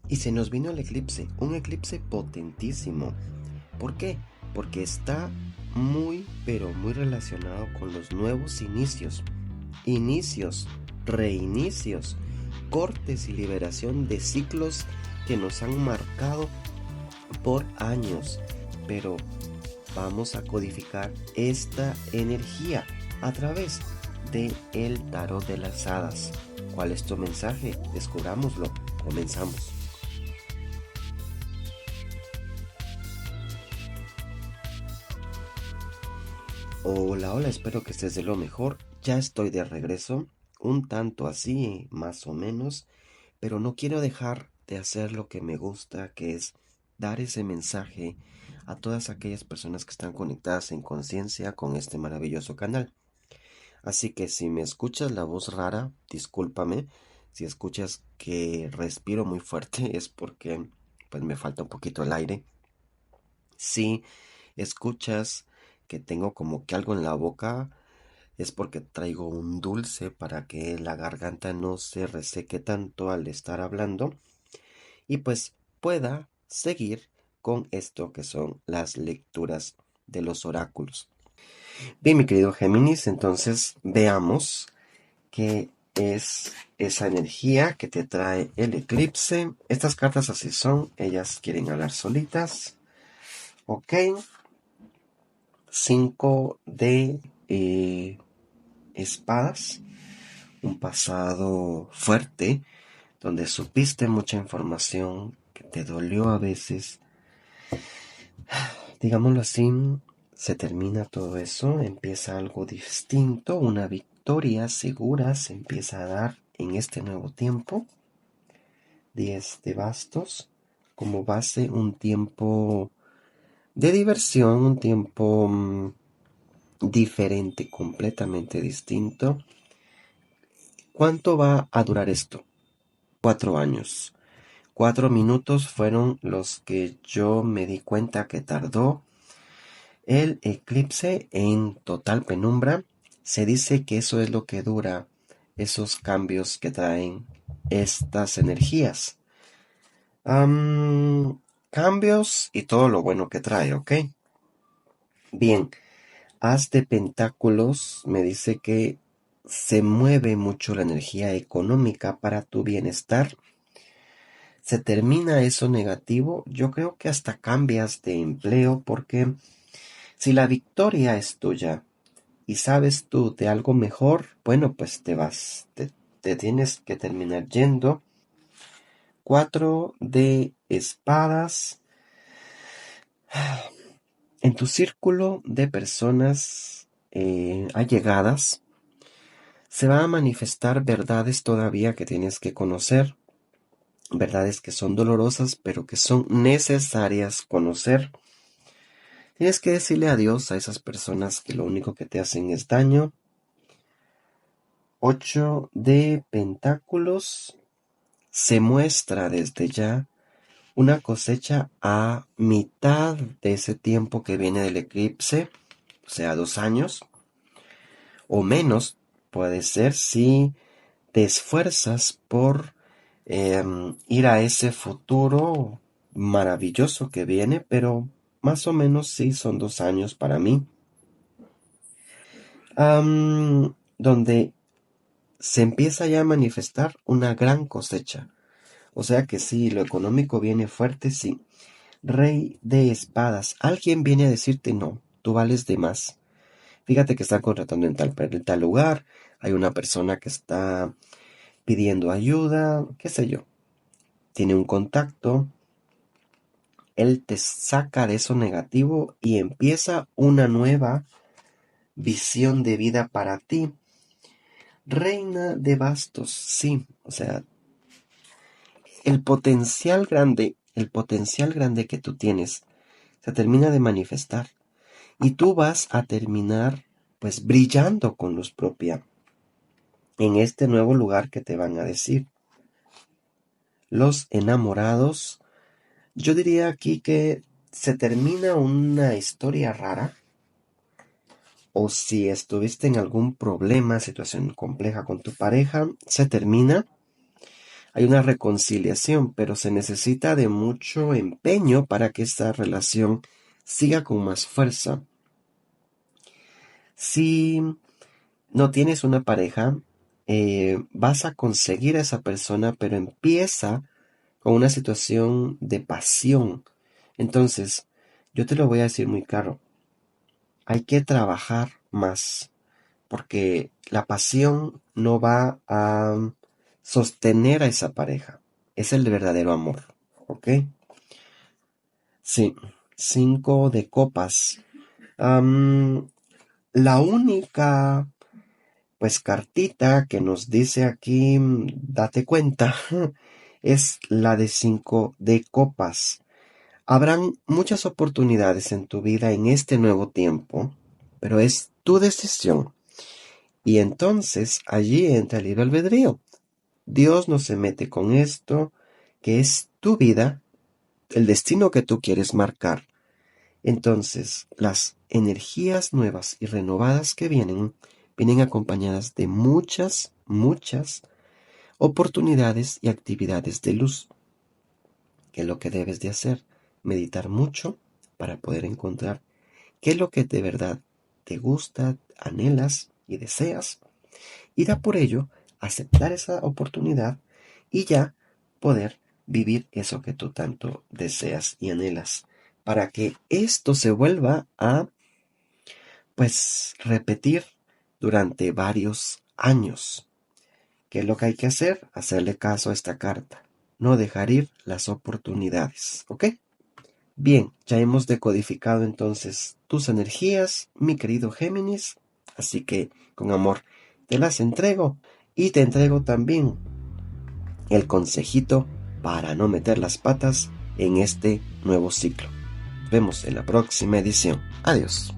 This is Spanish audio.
Y se nos vino el eclipse, un eclipse potentísimo. ¿Por qué? Porque está muy, pero muy relacionado con los nuevos inicios. Inicios, reinicios, cortes y liberación de ciclos que nos han marcado por años. Pero vamos a codificar esta energía a través de el tarot de las hadas. ¿Cuál es tu mensaje? Descubrámoslo. Comenzamos. Hola, hola, espero que estés de lo mejor. Ya estoy de regreso, un tanto así, más o menos, pero no quiero dejar de hacer lo que me gusta, que es dar ese mensaje a todas aquellas personas que están conectadas en conciencia con este maravilloso canal. Así que si me escuchas la voz rara, discúlpame. Si escuchas que respiro muy fuerte es porque pues me falta un poquito el aire. Si escuchas que tengo como que algo en la boca, es porque traigo un dulce para que la garganta no se reseque tanto al estar hablando y pues pueda seguir con esto que son las lecturas de los oráculos. Bien, mi querido Géminis, entonces veamos qué es esa energía que te trae el eclipse. Estas cartas así son, ellas quieren hablar solitas. Ok, 5 de espadas, un pasado fuerte, donde supiste mucha información que te dolió a veces. Digámoslo así, se termina todo eso, empieza algo distinto, una victoria segura se empieza a dar en este nuevo tiempo. 10 de bastos, como base un tiempo de diversión, un tiempo diferente, completamente distinto. ¿Cuánto va a durar esto? 4 años. 4 minutos fueron los que yo me di cuenta que tardó el eclipse en total penumbra. Se dice que eso es lo que dura esos cambios que traen estas energías. Cambios y todo lo bueno que trae, ¿ok? Bien, As de Pentáculos me dice que se mueve mucho la energía económica para tu bienestar. Se termina eso negativo, yo creo que hasta cambias de empleo porque si la victoria es tuya y sabes tú de algo mejor, bueno, pues te vas, te tienes que terminar yendo. 4 de espadas. En tu círculo de personas allegadas se van a manifestar verdades todavía que tienes que conocer, verdades que son dolorosas pero que son necesarias conocer. Tienes que decirle adiós a esas personas que lo único que te hacen es daño. 8 de pentáculos. Se muestra desde ya una cosecha a mitad de ese tiempo que viene del eclipse, o sea, 2 años o menos, puede ser si te esfuerzas por ir a ese futuro maravilloso que viene, pero más o menos sí son 2 años para mí. Donde se empieza ya a manifestar una gran cosecha. O sea que sí, lo económico viene fuerte, sí. Rey de espadas. Alguien viene a decirte no, tú vales de más. Fíjate que están contratando en tal lugar. Hay una persona que está pidiendo ayuda, qué sé yo. Tiene un contacto. Él te saca de eso negativo y empieza una nueva visión de vida para ti. Reina de bastos, sí. O sea, el potencial grande que tú tienes se termina de manifestar y tú vas a terminar pues brillando con luz propia en este nuevo lugar que te van a decir. Los enamorados, yo diría aquí que se termina una historia rara o si estuviste en algún problema, situación compleja con tu pareja, se termina. hay una reconciliación, pero se necesita de mucho empeño para que esta relación siga con más fuerza. Si no tienes una pareja, vas a conseguir a esa persona, pero empieza con una situación de pasión. Entonces, yo te lo voy a decir muy claro, hay que trabajar más, porque la pasión no va a sostener a esa pareja. Es el verdadero amor, ¿ok? Sí, 5 de copas. Am, la única, pues, cartita que nos dice aquí, date cuenta, es la de 5 de copas. Habrán muchas oportunidades en tu vida en este nuevo tiempo, pero es tu decisión. Y entonces allí entra el libre albedrío. Dios no se mete con esto, que es tu vida, el destino que tú quieres marcar. Entonces, las energías nuevas y renovadas que vienen acompañadas de muchas, muchas oportunidades y actividades de luz. ¿Qué es lo que debes de hacer? Meditar mucho para poder encontrar qué es lo que de verdad te gusta, anhelas y deseas. Ir a por ello, aceptar esa oportunidad y ya poder vivir eso que tú tanto deseas y anhelas. Para que esto se vuelva a, pues, repetir durante varios años. ¿Qué es lo que hay que hacer? Hacerle caso a esta carta. No dejar ir las oportunidades. ¿Ok? Bien, ya hemos decodificado entonces tus energías, mi querido Géminis. Así que, con amor, te las entrego y te entrego también el consejito para no meter las patas en este nuevo ciclo. Nos vemos en la próxima edición. Adiós.